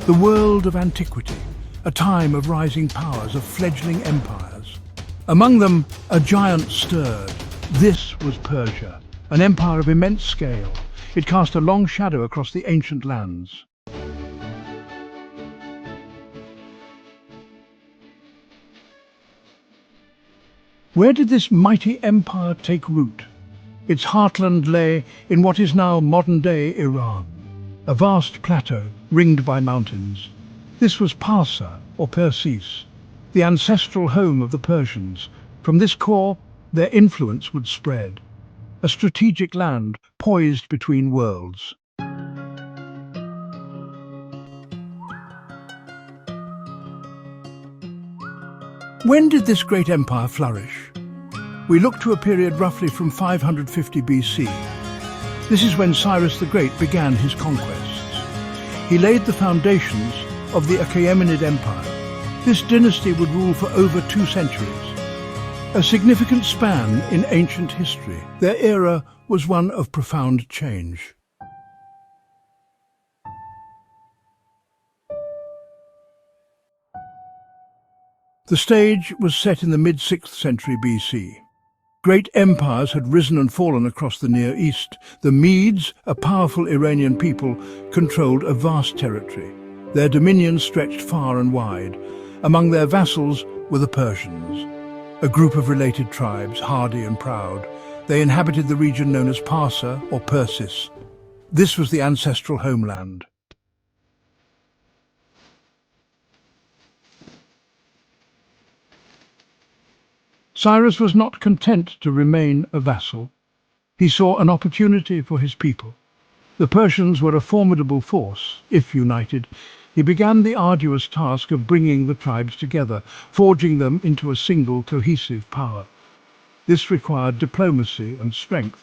The world of antiquity, a time of rising powers, of fledgling empires. Among them, a giant stirred. This was Persia, an empire of immense scale. It cast a long shadow across the ancient lands. Where did this mighty empire take root? Its heartland lay in what is now modern-day Iran, a vast plateau ringed by mountains. This was Parsa, or Persis, the ancestral home of the Persians. From this core, their influence would spread. A strategic land poised between worlds. When did this great empire flourish? We look to a period roughly from 550 BC. This is when Cyrus the Great began his conquests. He laid the foundations of the Achaemenid Empire. This dynasty would rule for over 2 centuries. A significant span in ancient history. Their era was one of profound change. The stage was set in the mid-6th century BC. Great empires had risen and fallen across the Near East. The Medes, a powerful Iranian people, controlled a vast territory. Their dominion stretched far and wide. Among their vassals were the Persians, a group of related tribes, hardy and proud. They inhabited the region known as Parsa or Persis. This was the ancestral homeland. Cyrus was not content to remain a vassal. He saw an opportunity for his people. The Persians were a formidable force. If united, he began the arduous task of bringing the tribes together, forging them into a single cohesive power. This required diplomacy and strength.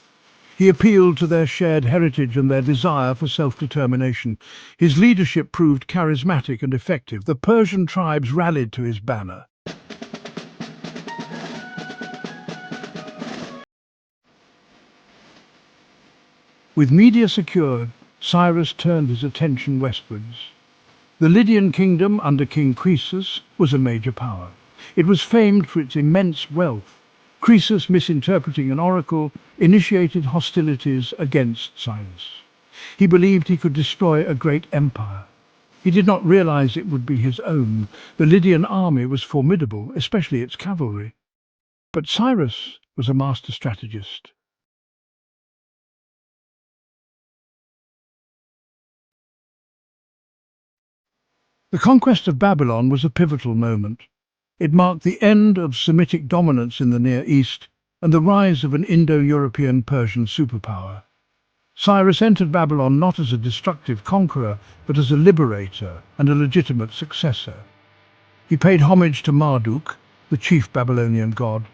He appealed to their shared heritage and their desire for self-determination. His leadership proved charismatic and effective. The Persian tribes rallied to his banner. With Media secured, Cyrus turned his attention westwards. The Lydian kingdom under King Croesus was a major power. It was famed for its immense wealth. Croesus, misinterpreting an oracle, initiated hostilities against Cyrus. He believed he could destroy a great empire. He did not realize it would be his own. The Lydian army was formidable, especially its cavalry. But Cyrus was a master strategist. The conquest of Babylon was a pivotal moment. It marked the end of Semitic dominance in the Near East and the rise of an Indo-European Persian superpower. Cyrus entered Babylon not as a destructive conqueror, but as a liberator and a legitimate successor. He paid homage to Marduk, the chief Babylonian god.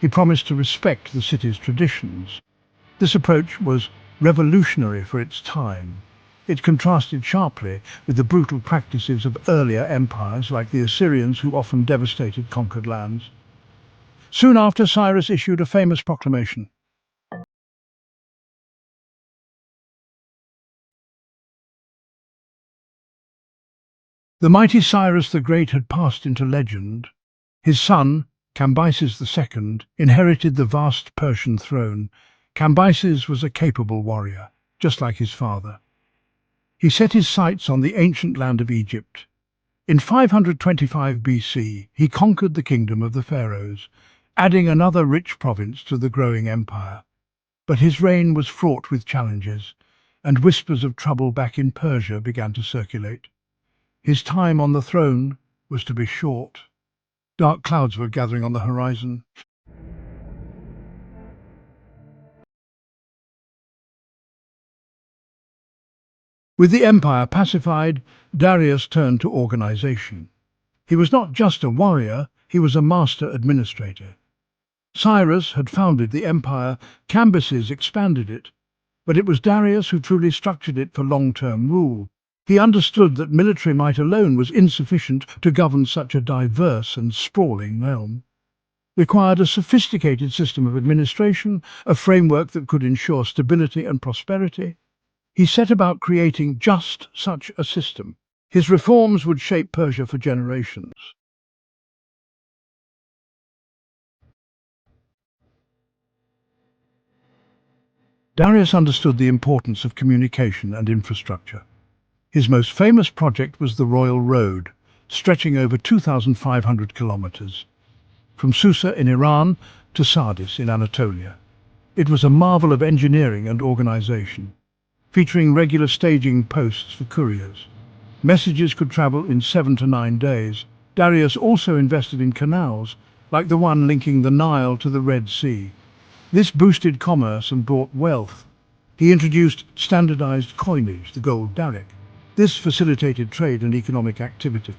He promised to respect the city's traditions. This approach was revolutionary for its time. It contrasted sharply with the brutal practices of earlier empires like the Assyrians, who often devastated conquered lands. Soon after, Cyrus issued a famous proclamation. The mighty Cyrus the Great had passed into legend. His son, Cambyses II, inherited the vast Persian throne. Cambyses was a capable warrior, just like his father. He set his sights on the ancient land of Egypt. In 525 BC, he conquered the kingdom of the pharaohs, adding another rich province to the growing empire. But his reign was fraught with challenges, and whispers of trouble back in Persia began to circulate. His time on the throne was to be short. Dark clouds were gathering on the horizon. With the empire pacified, Darius turned to organization. He was not just a warrior, he was a master administrator. Cyrus had founded the empire, Cambyses expanded it, but it was Darius who truly structured it for long-term rule. He understood that military might alone was insufficient to govern such a diverse and sprawling realm. Required a sophisticated system of administration, a framework that could ensure stability and prosperity. He set about creating just such a system. His reforms would shape Persia for generations. Darius understood the importance of communication and infrastructure. His most famous project was the Royal Road, stretching over 2,500 kilometers, from Susa in Iran to Sardis in Anatolia. It was a marvel of engineering and organization, featuring regular staging posts for couriers. Messages could travel in 7 to 9 days. Darius also invested in canals, like the one linking the Nile to the Red Sea. This boosted commerce and brought wealth. He introduced standardized coinage, the gold daric. This facilitated trade and economic activity.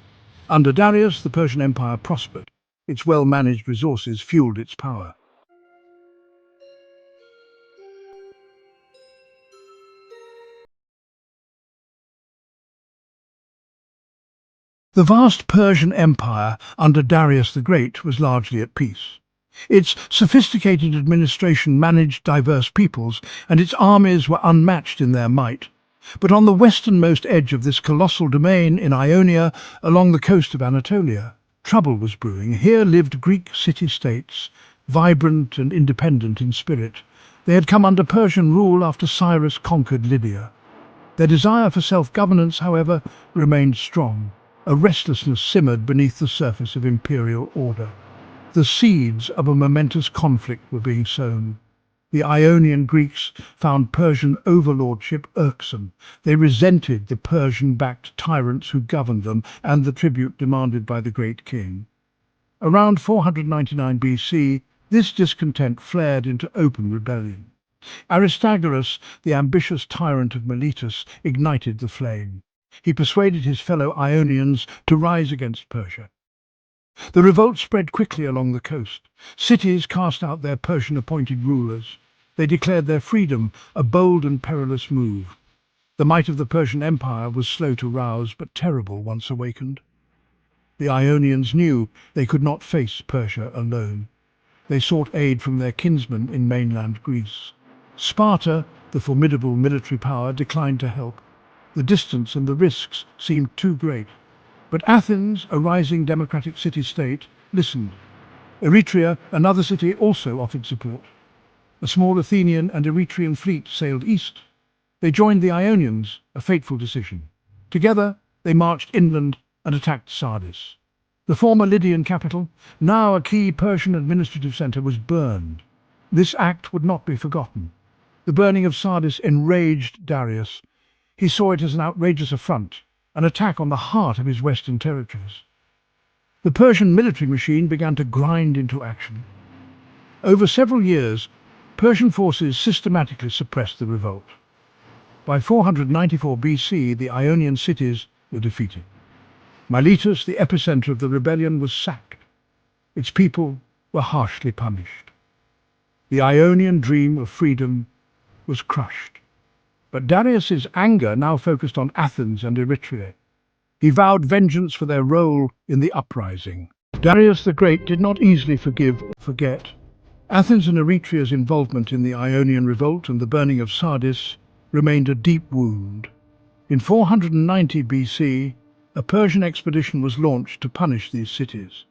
Under Darius, the Persian Empire prospered. Its well-managed resources fueled its power. The vast Persian Empire under Darius the Great was largely at peace. Its sophisticated administration managed diverse peoples, and its armies were unmatched in their might. But on the westernmost edge of this colossal domain in Ionia, along the coast of Anatolia, trouble was brewing. Here lived Greek city-states, vibrant and independent in spirit. They had come under Persian rule after Cyrus conquered Libya. Their desire for self-governance, however, remained strong. A restlessness simmered beneath the surface of imperial order. The seeds of a momentous conflict were being sown. The Ionian Greeks found Persian overlordship irksome. They resented the Persian-backed tyrants who governed them and the tribute demanded by the great king. Around 499 BC, this discontent flared into open rebellion. Aristogoras, the ambitious tyrant of Miletus, ignited the flame. He persuaded his fellow Ionians to rise against Persia. The revolt spread quickly along the coast. Cities cast out their Persian-appointed rulers. They declared their freedom, a bold and perilous move. The might of the Persian Empire was slow to rouse, but terrible once awakened. The Ionians knew they could not face Persia alone. They sought aid from their kinsmen in mainland Greece. Sparta, the formidable military power, declined to help. The distance and the risks seemed too great. But Athens, a rising democratic city-state, listened. Eretria, another city, also offered support. A small Athenian and Eretrian fleet sailed east. They joined the Ionians, a fateful decision. Together, they marched inland and attacked Sardis. The former Lydian capital, now a key Persian administrative center, was burned. This act would not be forgotten. The burning of Sardis enraged Darius. He saw it as an outrageous affront, an attack on the heart of his western territories. The Persian military machine began to grind into action. Over several years, Persian forces systematically suppressed the revolt. By 494 BC, the Ionian cities were defeated. Miletus, the epicenter of the rebellion, was sacked. Its people were harshly punished. The Ionian dream of freedom was crushed. But Darius's anger now focused on Athens and Eretria. He vowed vengeance for their role in the uprising. Darius the Great did not easily forgive or forget. Athens and Eretria's involvement in the Ionian revolt and the burning of Sardis remained a deep wound. In 490 BC, a Persian expedition was launched to punish these cities.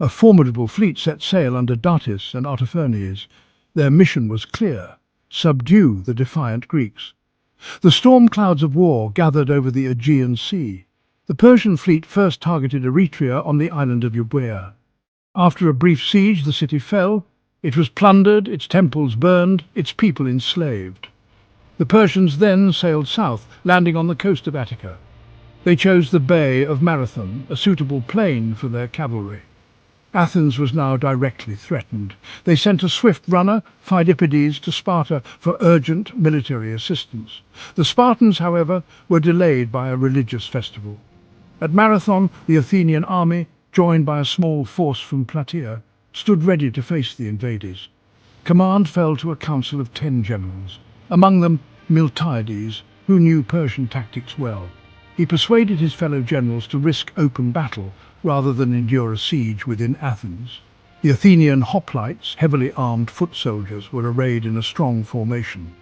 A formidable fleet set sail under Darius and Artaphernes. Their mission was clear: subdue the defiant Greeks. The storm clouds of war gathered over the Aegean Sea. The Persian fleet first targeted Eretria on the island of Euboea. After a brief siege, the city fell. It was plundered, its temples burned, its people enslaved. The Persians then sailed south, landing on the coast of Attica. They chose the Bay of Marathon, a suitable plain for their cavalry. Athens was now directly threatened. They sent a swift runner, Phidippides, to Sparta for urgent military assistance. The Spartans, however, were delayed by a religious festival. At Marathon, the Athenian army, joined by a small force from Plataea, stood ready to face the invaders. Command fell to a council of 10 generals, among them Miltiades, who knew Persian tactics well. He persuaded his fellow generals to risk open battle rather than endure a siege within Athens. The Athenian hoplites, heavily armed foot soldiers, were arrayed in a strong formation.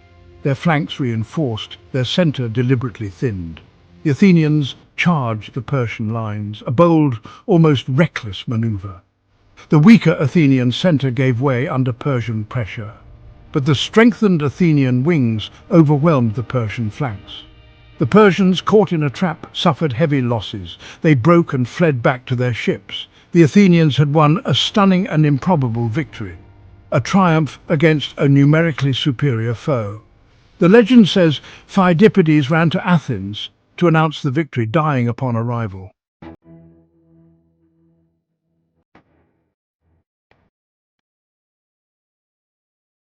Their flanks reinforced, their center deliberately thinned. The Athenians charged the Persian lines, a bold, almost reckless maneuver. The weaker Athenian centre gave way under Persian pressure, but the strengthened Athenian wings overwhelmed the Persian flanks. The Persians, caught in a trap, suffered heavy losses. They broke and fled back to their ships. The Athenians had won a stunning and improbable victory, a triumph against a numerically superior foe. The legend says Phidippides ran to Athens to announce the victory, dying upon arrival.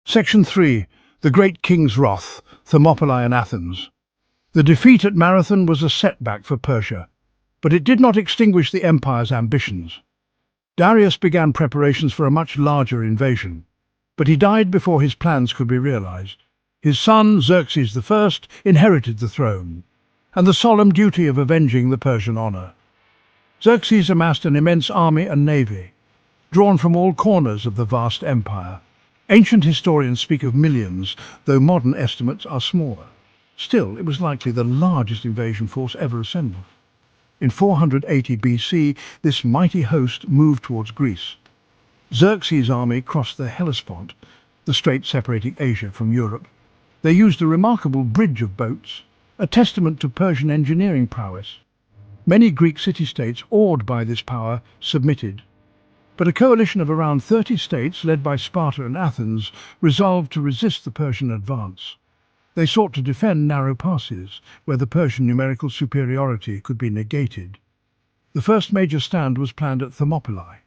Section 3. The Great King's Wrath, Thermopylae and Athens. The defeat at Marathon was a setback for Persia, but it did not extinguish the empire's ambitions. Darius began preparations for a much larger invasion, but he died before his plans could be realized. His son, Xerxes I, inherited the throne, and the solemn duty of avenging the Persian honor. Xerxes amassed an immense army and navy, drawn from all corners of the vast empire. Ancient historians speak of millions, though modern estimates are smaller. Still, it was likely the largest invasion force ever assembled. In 480 BC, this mighty host moved towards Greece. Xerxes' army crossed the Hellespont, the strait separating Asia from Europe. They used a remarkable bridge of boats, a testament to Persian engineering prowess. Many Greek city-states, awed by this power, submitted. But a coalition of around 30 states, led by Sparta and Athens, resolved to resist the Persian advance. They sought to defend narrow passes, where the Persian numerical superiority could be negated. The first major stand was planned at Thermopylae,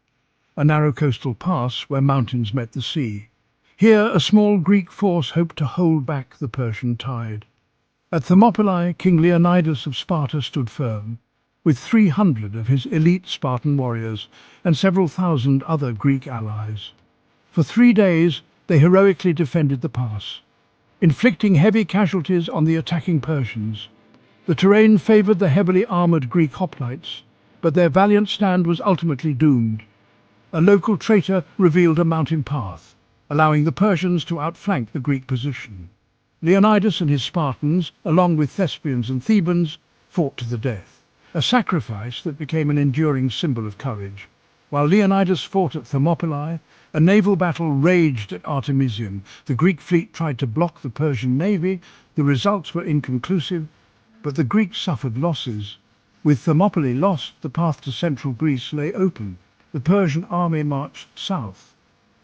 a narrow coastal pass where mountains met the sea. Here, a small Greek force hoped to hold back the Persian tide. At Thermopylae, King Leonidas of Sparta stood firm, with 300 of his elite Spartan warriors and several thousand other Greek allies. For 3 days, they heroically defended the pass, inflicting heavy casualties on the attacking Persians. The terrain favored the heavily armored Greek hoplites, but their valiant stand was ultimately doomed. A local traitor revealed a mountain path, allowing the Persians to outflank the Greek position. Leonidas and his Spartans, along with Thespians and Thebans, fought to the death, a sacrifice that became an enduring symbol of courage. While Leonidas fought at Thermopylae, a naval battle raged at Artemisium. The Greek fleet tried to block the Persian navy. The results were inconclusive, but the Greeks suffered losses. With Thermopylae lost, the path to central Greece lay open. The Persian army marched south.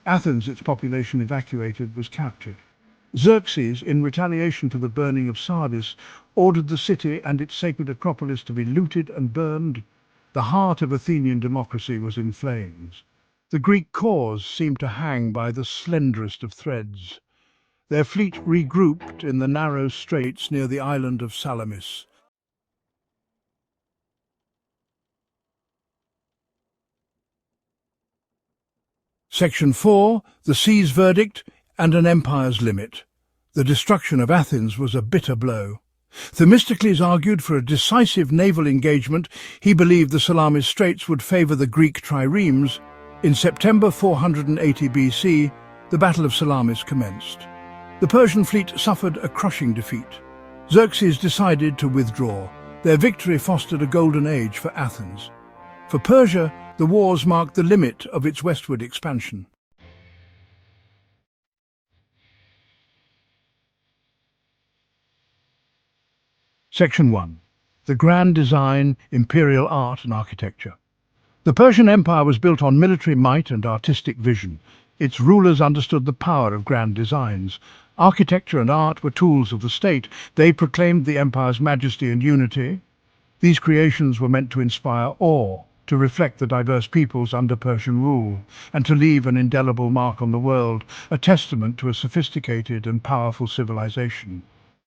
Athens, its population evacuated, was captured. Xerxes, in retaliation for the burning of Sardis, ordered the city and its sacred Acropolis to be looted and burned. The heart of Athenian democracy was in flames. The Greek cause seemed to hang by the slenderest of threads. Their fleet regrouped in the narrow straits near the island of Salamis. Section 4. The Sea's Verdict and an Empire's Limit. The destruction of Athens was a bitter blow. Themistocles argued for a decisive naval engagement. He believed the Salamis Straits would favour the Greek triremes. In September 480 BC, the Battle of Salamis commenced. The Persian fleet suffered a crushing defeat. Xerxes decided to withdraw. Their victory fostered a golden age for Athens. For Persia, the wars marked the limit of its westward expansion. Section 1. The Grand Design, Imperial Art and Architecture. The Persian Empire was built on military might and artistic vision. Its rulers understood the power of grand designs. Architecture and art were tools of the state. They proclaimed the empire's majesty and unity. These creations were meant to inspire awe, to reflect the diverse peoples under Persian rule, and to leave an indelible mark on the world, a testament to a sophisticated and powerful civilization.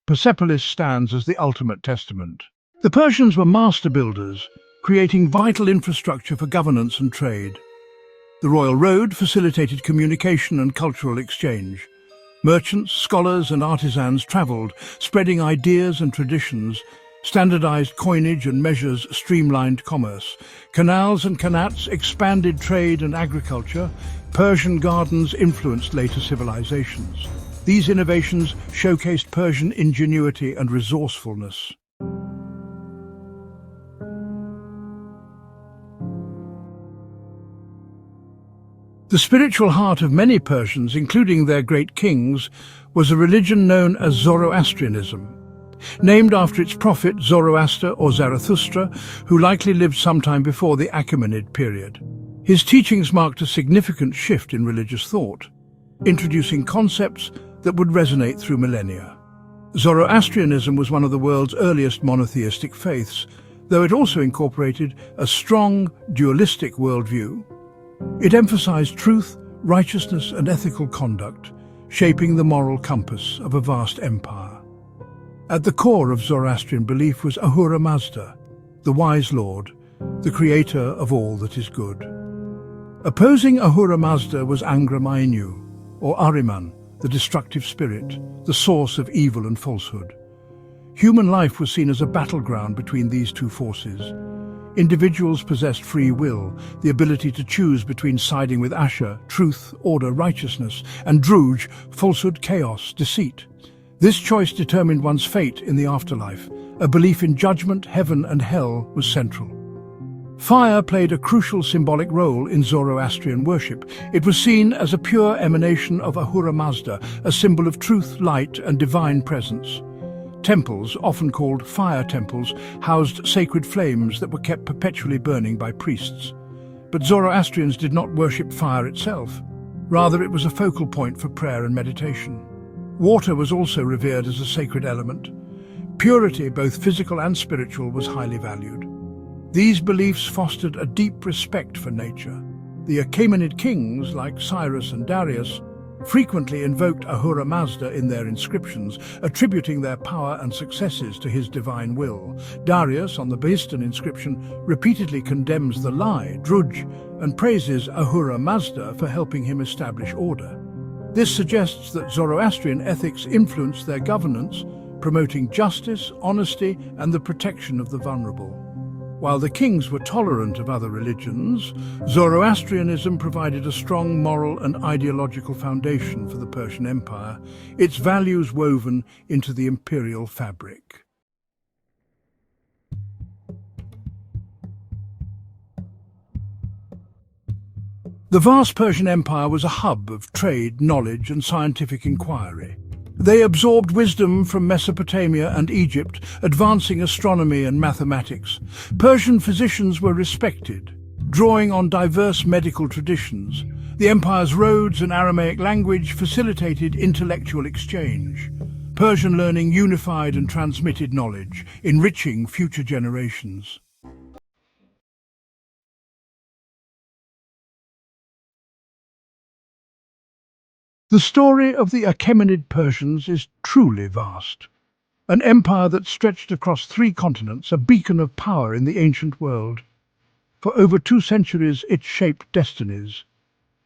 Persepolis stands as the ultimate testament. The Persians were master builders, creating vital infrastructure for governance and trade. The royal road facilitated communication and cultural exchange. Merchants, scholars and artisans travelled, spreading ideas and traditions. Standardized coinage and measures streamlined commerce. Canals and qanats expanded trade and agriculture. Persian gardens influenced later civilizations. These innovations showcased Persian ingenuity and resourcefulness. The spiritual heart of many Persians, including their great kings, was a religion known as Zoroastrianism, named after its prophet Zoroaster or Zarathustra, who likely lived sometime before the Achaemenid period. His teachings marked a significant shift in religious thought, introducing concepts that would resonate through millennia. Zoroastrianism was one of the world's earliest monotheistic faiths, though it also incorporated a strong, dualistic worldview. It emphasized truth, righteousness, and ethical conduct, shaping the moral compass of a vast empire. At the core of Zoroastrian belief was Ahura Mazda, the wise lord, the creator of all that is good. Opposing Ahura Mazda was Angra Mainyu, or Ahriman, the destructive spirit, the source of evil and falsehood. Human life was seen as a battleground between these two forces. Individuals possessed free will, the ability to choose between siding with Asher, truth, order, righteousness, and Druj, falsehood, chaos, deceit. This choice determined one's fate in the afterlife. A belief in judgment, heaven, and hell was central. Fire played a crucial symbolic role in Zoroastrian worship. It was seen as a pure emanation of Ahura Mazda, a symbol of truth, light, and divine presence. Temples, often called fire temples, housed sacred flames that were kept perpetually burning by priests. But Zoroastrians did not worship fire itself. Rather, it was a focal point for prayer and meditation. Water was also revered as a sacred element. Purity, both physical and spiritual, was highly valued. These beliefs fostered a deep respect for nature. The Achaemenid kings, like Cyrus and Darius, frequently invoked Ahura Mazda in their inscriptions, attributing their power and successes to his divine will. Darius, on the Behistun inscription, repeatedly condemns the lie, Druj, and praises Ahura Mazda for helping him establish order. This suggests that Zoroastrian ethics influenced their governance, promoting justice, honesty, and the protection of the vulnerable. While the kings were tolerant of other religions, Zoroastrianism provided a strong moral and ideological foundation for the Persian Empire, its values woven into the imperial fabric. The vast Persian Empire was a hub of trade, knowledge, and scientific inquiry. They absorbed wisdom from Mesopotamia and Egypt, advancing astronomy and mathematics. Persian physicians were respected, drawing on diverse medical traditions. The empire's roads and Aramaic language facilitated intellectual exchange. Persian learning unified and transmitted knowledge, enriching future generations. The story of the Achaemenid Persians is truly vast. An empire that stretched across 3 continents, a beacon of power in the ancient world. For over 2 centuries it shaped destinies.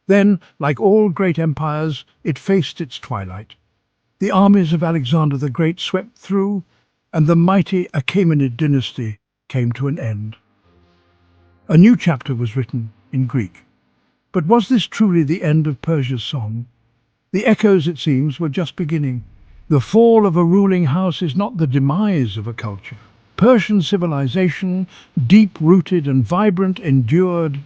Then, like all great empires, it faced its twilight. The armies of Alexander the Great swept through, and the mighty Achaemenid dynasty came to an end. A new chapter was written in Greek. But was this truly the end of Persia's song? The echoes, it seems, were just beginning. The fall of a ruling house is not the demise of a culture. Persian civilization, deep-rooted and vibrant, endured.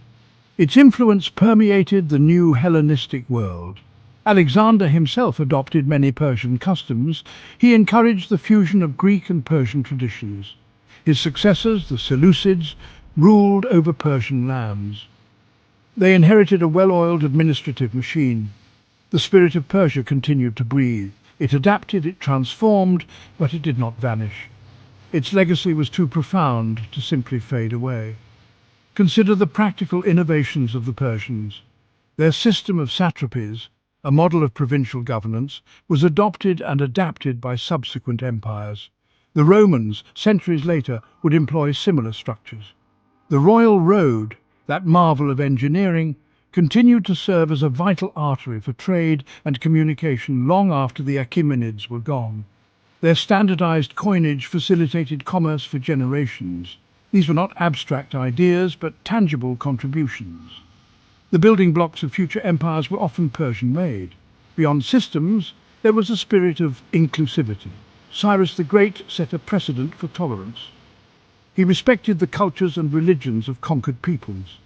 Its influence permeated the new Hellenistic world. Alexander himself adopted many Persian customs. He encouraged the fusion of Greek and Persian traditions. His successors, the Seleucids, ruled over Persian lands. They inherited a well-oiled administrative machine. The spirit of Persia continued to breathe. It adapted, it transformed, but it did not vanish. Its legacy was too profound to simply fade away. Consider the practical innovations of the Persians. Their system of satrapies, a model of provincial governance, was adopted and adapted by subsequent empires. The Romans, centuries later, would employ similar structures. The royal road, that marvel of engineering, continued to serve as a vital artery for trade and communication long after the Achaemenids were gone. Their standardized coinage facilitated commerce for generations. These were not abstract ideas, but tangible contributions. The building blocks of future empires were often Persian-made. Beyond systems, there was a spirit of inclusivity. Cyrus the Great set a precedent for tolerance. He respected the cultures and religions of conquered peoples.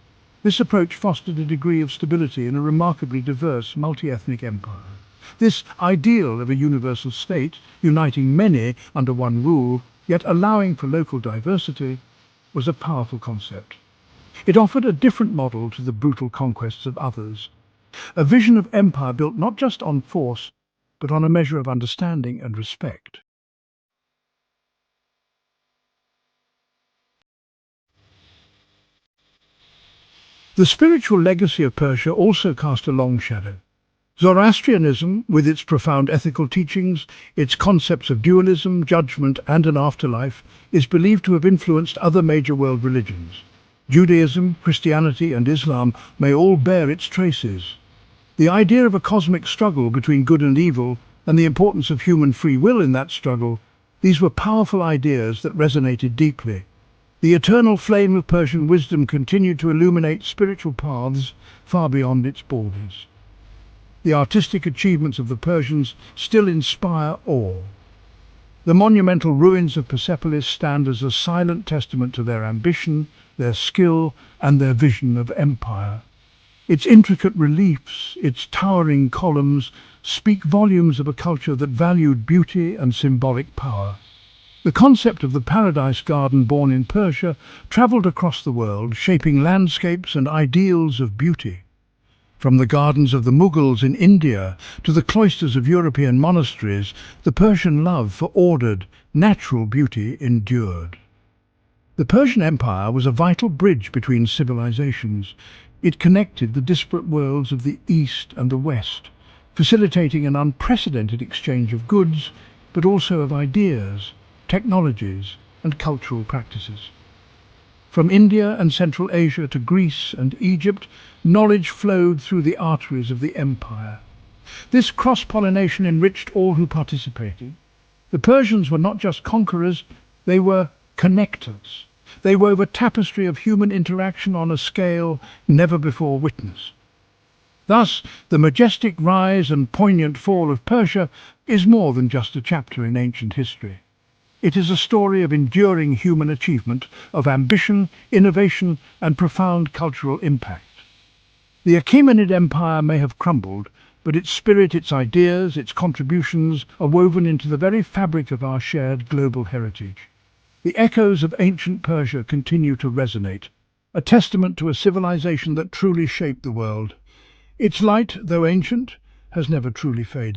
This approach fostered a degree of stability in a remarkably diverse, multi-ethnic empire. This ideal of a universal state, uniting many under one rule, yet allowing for local diversity, was a powerful concept. It offered a different model to the brutal conquests of others, a vision of empire built not just on force, but on a measure of understanding and respect. The spiritual legacy of Persia also cast a long shadow. Zoroastrianism, with its profound ethical teachings, its concepts of dualism, judgment, and an afterlife, is believed to have influenced other major world religions. Judaism, Christianity, and Islam may all bear its traces. The idea of a cosmic struggle between good and evil, and the importance of human free will in that struggle, these were powerful ideas that resonated deeply. The eternal flame of Persian wisdom continued to illuminate spiritual paths far beyond its borders. The artistic achievements of the Persians still inspire awe. The monumental ruins of Persepolis stand as a silent testament to their ambition, their skill, and their vision of empire. Its intricate reliefs, its towering columns, speak volumes of a culture that valued beauty and symbolic power. The concept of the paradise garden born in Persia traveled across the world, shaping landscapes and ideals of beauty. From the gardens of the Mughals in India to the cloisters of European monasteries, the Persian love for ordered, natural beauty endured. The Persian Empire was a vital bridge between civilizations. It connected the disparate worlds of the East and the West, facilitating an unprecedented exchange of goods, but also of ideas, technologies, and cultural practices. From India and Central Asia to Greece and Egypt, knowledge flowed through the arteries of the empire. This cross-pollination enriched all who participated. The Persians were not just conquerors, they were connectors. They wove a tapestry of human interaction on a scale never before witnessed. Thus, the majestic rise and poignant fall of Persia is more than just a chapter in ancient history. It is a story of enduring human achievement, of ambition, innovation, and profound cultural impact. The Achaemenid Empire may have crumbled, but its spirit, its ideas, its contributions are woven into the very fabric of our shared global heritage. The echoes of ancient Persia continue to resonate, a testament to a civilization that truly shaped the world. Its light, though ancient, has never truly faded.